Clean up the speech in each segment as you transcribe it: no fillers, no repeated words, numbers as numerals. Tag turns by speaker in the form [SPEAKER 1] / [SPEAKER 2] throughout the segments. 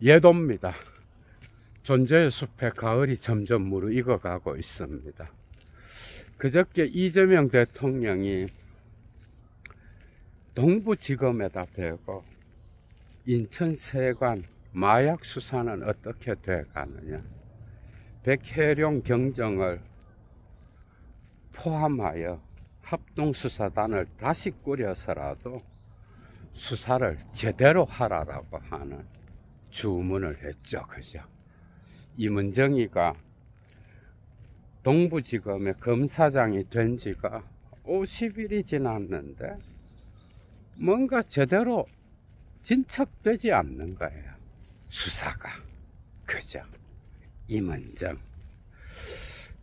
[SPEAKER 1] 예도입니다. 존재의 숲에 가을이 점점 무르익어가고 있습니다. 그저께 이재명 대통령이 동부지검에다 대고 인천 세관 마약 수사는 어떻게 돼가느냐, 백혜룡 경정을 포함하여 합동수사단을 다시 꾸려서라도 수사를 제대로 하라라고 하는 주문을 했죠. 그죠? 이문정이가 동부지검의 검사장이 된 지가 50일이 지났는데 뭔가 제대로 진척되지 않는 거예요, 수사가. 그죠? 이문정.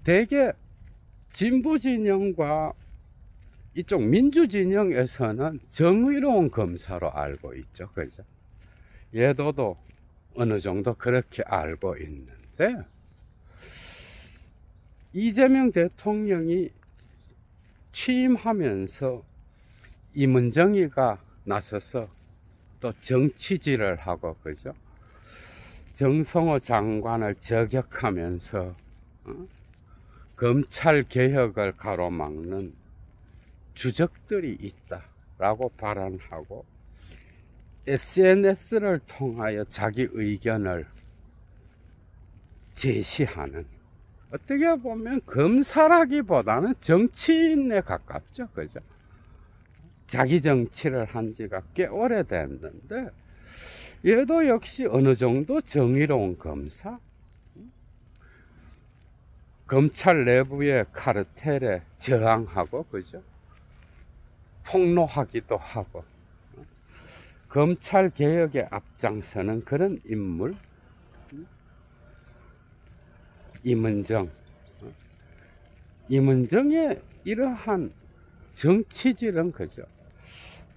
[SPEAKER 1] 대개 진보진영과 이쪽 민주진영에서는 정의로운 검사로 알고 있죠. 그죠? 예도도 어느 정도 그렇게 알고 있는데, 이재명 대통령이 취임하면서 이문정이가 나서서 또 정치질을 하고, 그죠? 정성호 장관을 저격하면서 검찰 개혁을 가로막는 주적들이 있다라고 발언하고 SNS를 통하여 자기 의견을 제시하는, 어떻게 보면 검사라기보다는 정치인에 가깝죠. 그죠? 자기 정치를 한 지가 꽤 오래됐는데, 얘도 역시 어느 정도 정의로운 검사, 검찰 내부의 카르텔에 저항하고, 그죠? 폭로하기도 하고, 검찰 개혁에 앞장서는 그런 인물, 이문정의 이러한 정치질은, 그죠?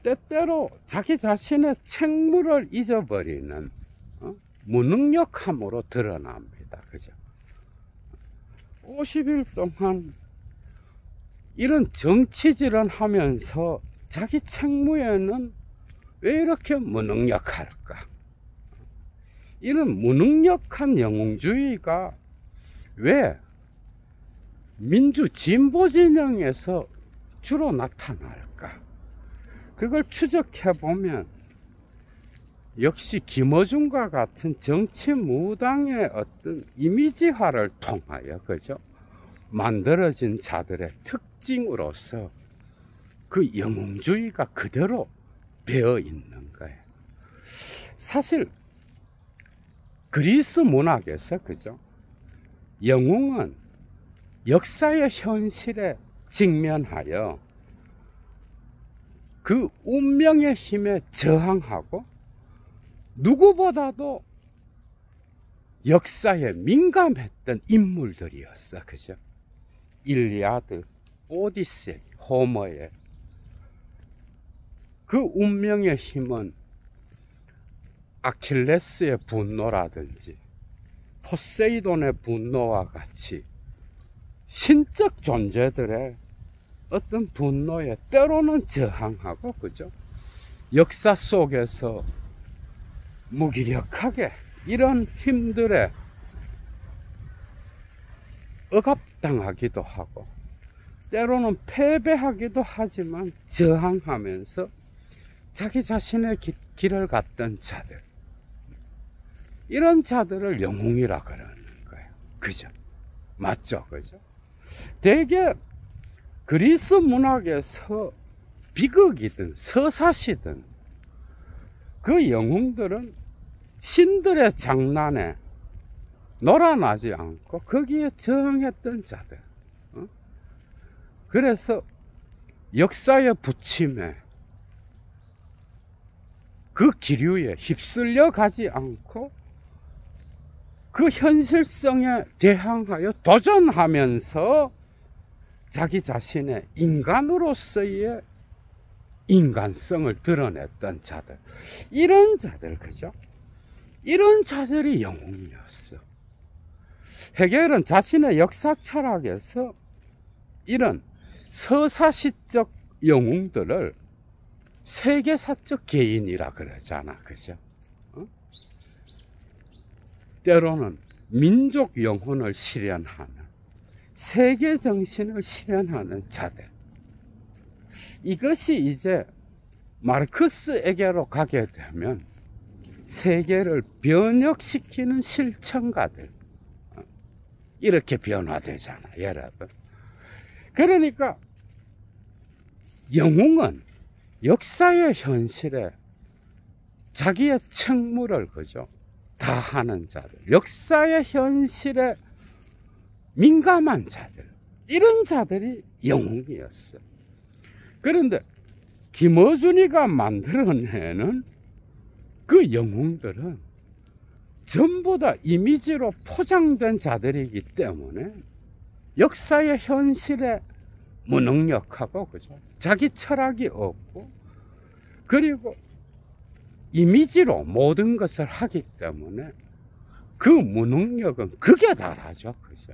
[SPEAKER 1] 때때로 자기 자신의 책무를 잊어버리는 무능력함으로 드러납니다. 그죠? 50일 동안 이런 정치질을 하면서 자기 책무에는 왜 이렇게 무능력할까? 이런 무능력한 영웅주의가 왜 민주 진보 진영에서 주로 나타날까? 그걸 추적해 보면 역시 김어준과 같은 정치 무당의 어떤 이미지화를 통하여, 그죠? 만들어진 자들의 특징으로서 그 영웅주의가 그대로 배어 있는 거예요. 사실 그리스 문학에서, 그죠? 영웅은 역사의 현실에 직면하여 그 운명의 힘에 저항하고 누구보다도 역사에 민감했던 인물들이었어. 그죠? 일리아드, 오디세이, 호머의 그 운명의 힘은 아킬레스의 분노라든지 포세이돈의 분노와 같이 신적 존재들의 어떤 분노에 때로는 저항하고, 그죠? 역사 속에서 무기력하게 이런 힘들에 억압당하기도 하고, 때로는 패배하기도 하지만 저항하면서 자기 자신의 길을 갔던 자들, 이런 자들을 영웅이라 그러는 거예요. 그죠? 맞죠? 그죠? 대개 그리스 문학에서 비극이든 서사시든 그 영웅들은 신들의 장난에 놀아나지 않고 거기에 저항했던 자들. 그래서 역사의 부침에, 그 기류에 휩쓸려 가지 않고 그 현실성에 대항하여 도전하면서 자기 자신의 인간으로서의 인간성을 드러냈던 자들, 이런 자들, 그죠? 이런 자들이 영웅이었어. 헤겔은 자신의 역사 철학에서 이런 서사시적 영웅들을 세계사적 개인이라 그러잖아. 그죠? 때로는 민족 영혼을 실현하는, 세계 정신을 실현하는 자들, 이것이 이제 마르크스에게로 가게 되면 세계를 변혁시키는 실천가들, 이렇게 변화되잖아, 여러분. 그러니까 영웅은 역사의 현실에 자기의 책무를, 그죠, 다하는 자들, 역사의 현실에 민감한 자들, 이런 자들이 영웅이었어. 그런데 김어준이가 만들어내는 그 영웅들은 전부 다 이미지로 포장된 자들이기 때문에 역사의 현실에 무능력하고, 그죠, 자기 철학이 없고, 그리고 이미지로 모든 것을 하기 때문에 그 무능력은 극에 달하죠, 그죠.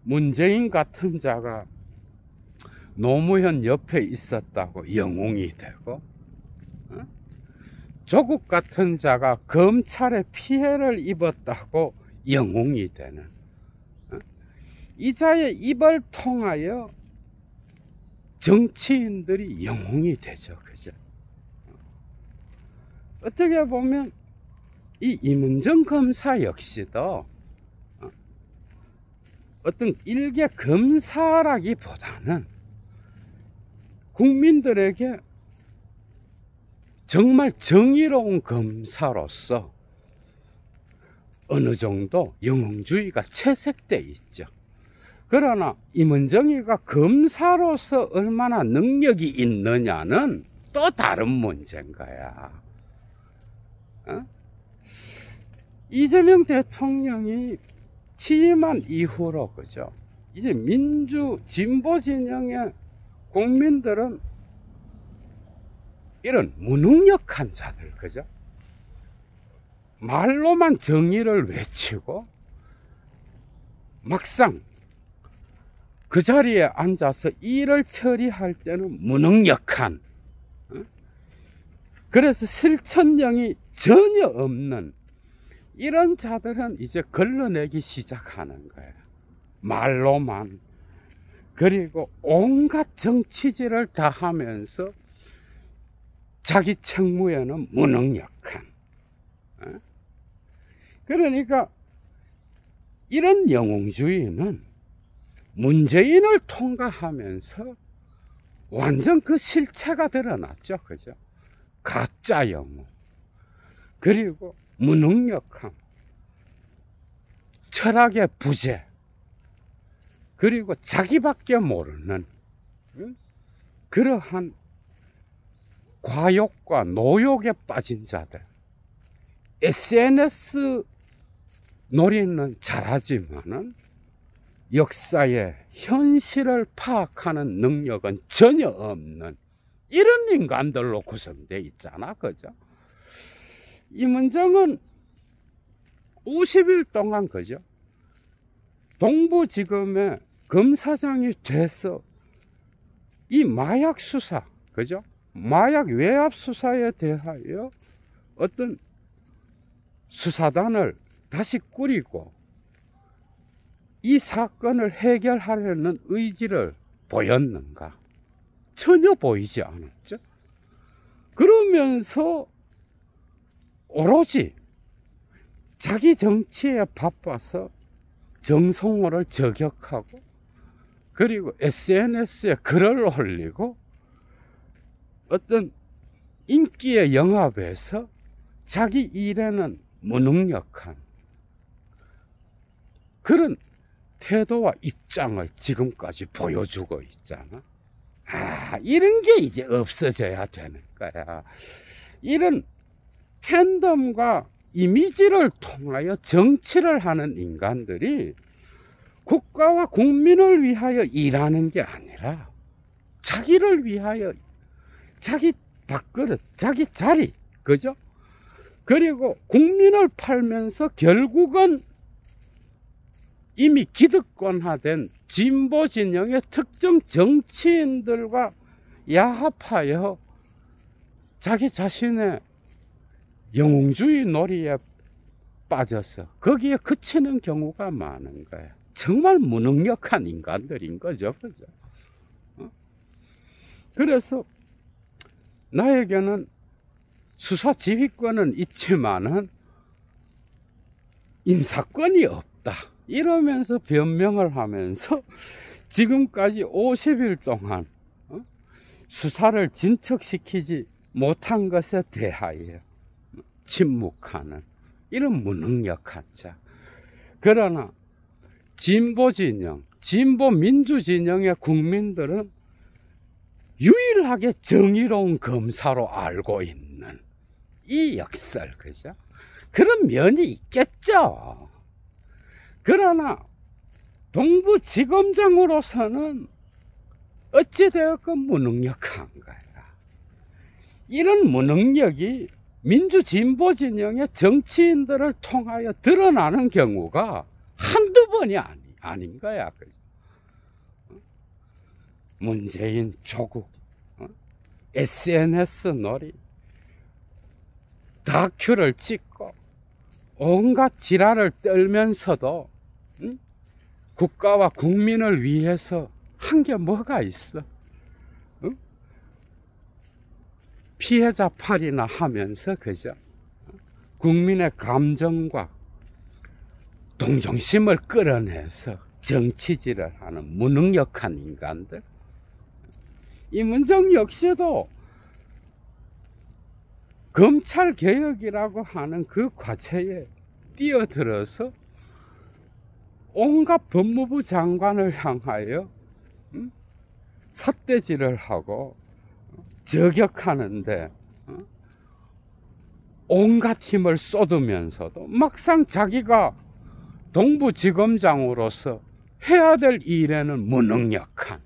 [SPEAKER 1] 문재인 같은 자가 노무현 옆에 있었다고 영웅이 되고, 조국 같은 자가 검찰에 피해를 입었다고 영웅이 되는, 이 자의 입을 통하여 정치인들이 영웅이 되죠, 그죠. 어떻게 보면 이 임은정 검사 역시도 어떤 일개 검사라기보다는 국민들에게 정말 정의로운 검사로서 어느 정도 영웅주의가 채색돼 있죠. 그러나 임은정이가 검사로서 얼마나 능력이 있느냐는 또 다른 문제인 거야. 이재명 대통령이 취임한 이후로, 그죠, 이제 민주 진보 진영의 국민들은 이런 무능력한 자들, 그죠, 말로만 정의를 외치고 막상 그 자리에 앉아서 일을 처리할 때는 무능력한, 그래서 실천력이 전혀 없는 이런 자들은 이제 걸러내기 시작하는 거예요. 말로만. 그리고 온갖 정치질을 다 하면서 자기 책무에는 무능력한. 그러니까 이런 영웅주의는 문재인을 통과하면서 완전 그 실체가 드러났죠, 그죠. 가짜 영웅, 그리고 무능력함, 철학의 부재, 그리고 자기밖에 모르는 그러한 과욕과 노욕에 빠진 자들. SNS 놀이는 잘하지만은 역사의 현실을 파악하는 능력은 전혀 없는 이런 인간들로 구성되어 있잖아, 그죠? 임은정은 50일 동안, 그죠, 동부지검의 검사장이 돼서 이 마약 수사, 그죠, 마약 외압 수사에 대하여 어떤 수사단을 다시 꾸리고 이 사건을 해결하려는 의지를 보였는가? 전혀 보이지 않았죠. 그러면서 오로지 자기 정치에 바빠서 정성호를 저격하고, 그리고 SNS에 글을 올리고 어떤 인기의 영합에서 자기 일에는 무능력한 그런 태도와 입장을 지금까지 보여주고 있잖아. 이런 게 이제 없어져야 되는 거야. 이런 팬덤과 이미지를 통하여 정치를 하는 인간들이 국가와 국민을 위하여 일하는 게 아니라 자기를 위하여, 자기 밥그릇, 자기 자리, 그죠? 그리고 국민을 팔면서 결국은 이미 기득권화된 진보 진영의 특정 정치인들과 야합하여 자기 자신의 영웅주의 놀이에 빠져서 거기에 그치는 경우가 많은 거예요. 정말 무능력한 인간들인 거죠. 그죠? 그래서 나에게는 수사 지휘권은 있지만은 인사권이 없다. 이러면서 변명을 하면서 지금까지 50일 동안 수사를 진척시키지 못한 것에 대하여 침묵하는 이런 무능력한 자. 그러나 진보 진영, 진보 민주 진영의 국민들은 유일하게 정의로운 검사로 알고 있는 이 역설, 그죠? 그런 면이 있겠죠. 그러나 동부지검장으로서는 어찌되었건 무능력한 거야. 이런 무능력이 민주진보 진영의 정치인들을 통하여 드러나는 경우가 한두 번이 아닌 거야. 그죠? 문재인 조국, SNS 놀이, 다큐를 찍고 온갖 지랄을 떨면서도 국가와 국민을 위해서 한 게 뭐가 있어? 피해자 팔이나 하면서, 그죠? 국민의 감정과 동정심을 끌어내서 정치질을 하는 무능력한 인간들. 이문정 역시도 검찰개혁이라고 하는 그 과제에 뛰어들어서 온갖 법무부 장관을 향하여 삿대질을 하고 저격하는데 온갖 힘을 쏟으면서도 막상 자기가 동부지검장으로서 해야 될 일에는 무능력한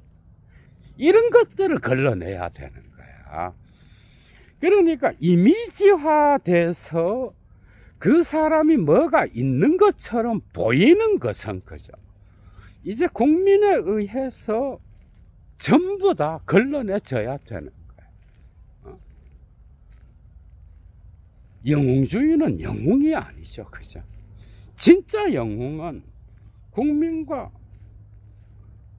[SPEAKER 1] 이런 것들을 걸러내야 되는 거야. 그러니까 이미지화돼서 그 사람이 뭐가 있는 것처럼 보이는 것은, 그죠? 이제 국민에 의해서 전부 다 걸러내져야 되는 거예요. 영웅주의는 영웅이 아니죠. 그죠? 진짜 영웅은 국민과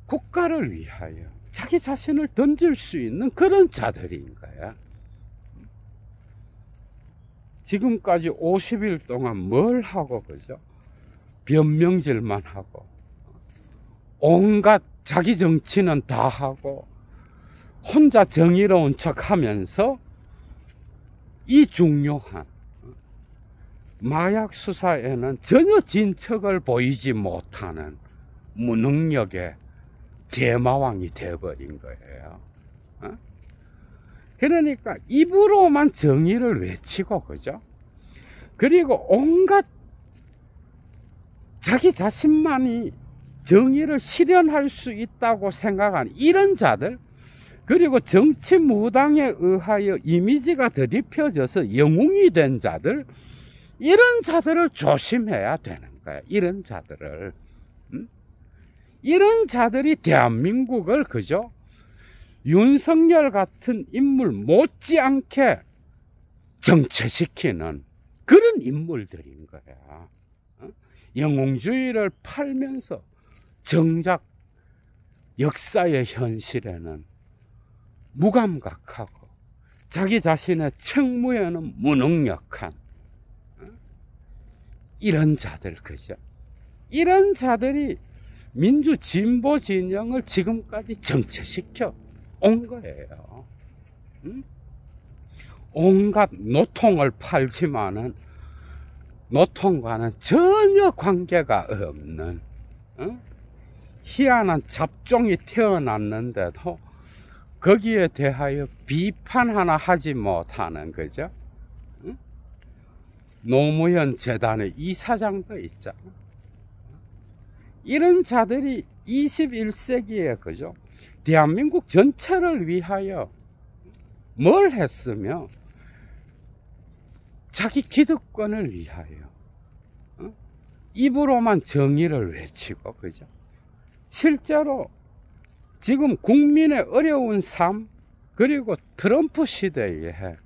[SPEAKER 1] 국가를 위하여 자기 자신을 던질 수 있는 그런 자들인 거야. 지금까지 50일 동안 뭘 하고, 그죠? 변명질만 하고, 온갖 자기 정치는 다 하고, 혼자 정의로운 척 하면서 이 중요한 마약 수사에는 전혀 진척을 보이지 못하는 무능력의 대마왕이 되어버린 거예요. 그러니까 입으로만 정의를 외치고, 그죠? 그리고 온갖 자기 자신만이 정의를 실현할 수 있다고 생각하는 이런 자들, 그리고 정치 무당에 의하여 이미지가 더딥혀져서 영웅이 된 자들, 이런 자들을 조심해야 되는 거야. 이런 자들을. 이런 자들이 대한민국을, 그죠? 윤석열 같은 인물 못지않게 정체시키는 그런 인물들인 거야. 영웅주의를 팔면서 정작 역사의 현실에는 무감각하고 자기 자신의 책무에는 무능력한 이런 자들, 그죠? 이런 자들이 민주 진보 진영을 지금까지 정체시켜 온 거예요. 온갖 노통을 팔지만은 노통과는 전혀 관계가 없는 희한한 잡종이 태어났는데도 거기에 대하여 비판 하나 하지 못하는, 거죠? 노무현 재단의 이사장도 있잖아. 이런 자들이 21세기에, 그죠? 대한민국 전체를 위하여 뭘 했으며 자기 기득권을 위하여 입으로만 정의를 외치고, 그죠? 실제로 지금 국민의 어려운 삶, 그리고 트럼프 시대에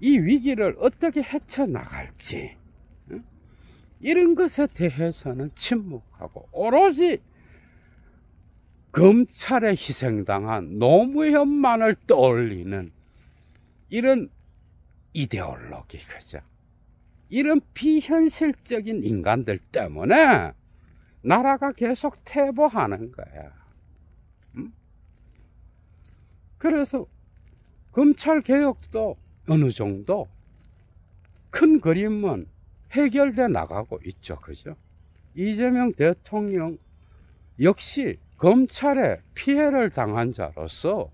[SPEAKER 1] 이 위기를 어떻게 헤쳐나갈지 이런 것에 대해서는 침묵하고 오로지 검찰에 희생당한 노무현만을 떠올리는 이런 이데올로기, 그죠? 이런 비현실적인 인간들 때문에 나라가 계속 퇴보하는 거야. 그래서 검찰 개혁도 어느 정도 큰 그림은 해결돼 나가고 있죠, 그죠? 이재명 대통령 역시 검찰에 피해를 당한 자로서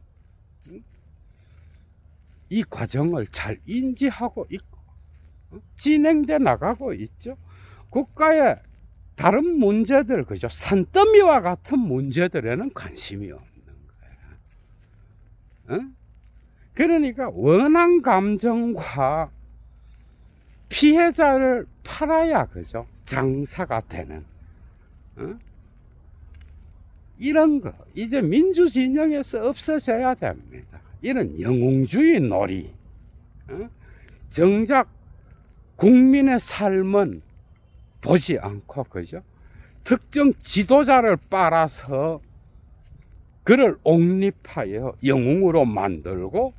[SPEAKER 1] 이 과정을 잘 인지하고 있고 진행돼 나가고 있죠. 국가의 다른 문제들, 그죠? 산더미와 같은 문제들에는 관심이 없는 거야. 그러니까 원한 감정과 피해자를 팔아야, 그죠? 장사가 되는 이런 거 이제 민주 진영에서 없어져야 됩니다. 이런 영웅주의 놀이, 정작 국민의 삶은 보지 않고, 그죠? 특정 지도자를 빨아서 그를 옹립하여 영웅으로 만들고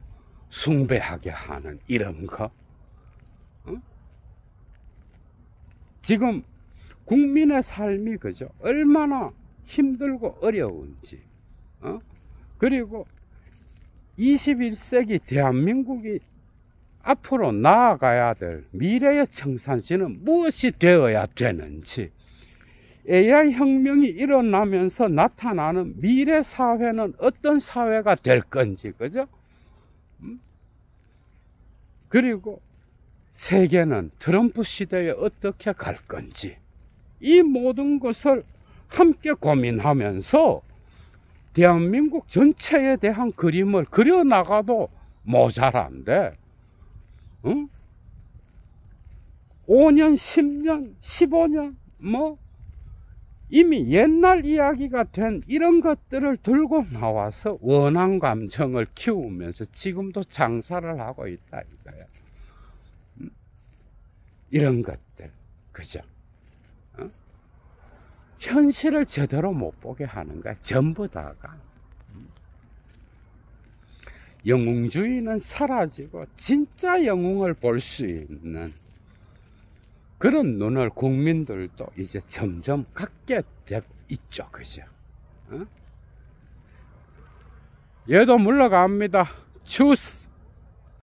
[SPEAKER 1] 숭배하게 하는 이런 거. 지금 국민의 삶이, 그죠? 얼마나 힘들고 어려운지, 그리고 21세기 대한민국이 앞으로 나아가야 될 미래의 청산시는 무엇이 되어야 되는지, AI 혁명이 일어나면서 나타나는 미래 사회는 어떤 사회가 될 건지, 그죠? 그리고 세계는 트럼프 시대에 어떻게 갈 건지, 이 모든 것을 함께 고민하면서 대한민국 전체에 대한 그림을 그려나가도 모자란데, 5년, 10년, 15년, 이미 옛날 이야기가 된 이런 것들을 들고 나와서 원한 감정을 키우면서 지금도 장사를 하고 있다 이거야. 이런 것들, 그죠? 현실을 제대로 못 보게 하는 거야, 전부 다가. 영웅주의는 사라지고 진짜 영웅을 볼 수 있는 그런 눈을 국민들도 이제 점점 갖게 되고 있죠, 그죠? 얘도 물러갑니다. 추스.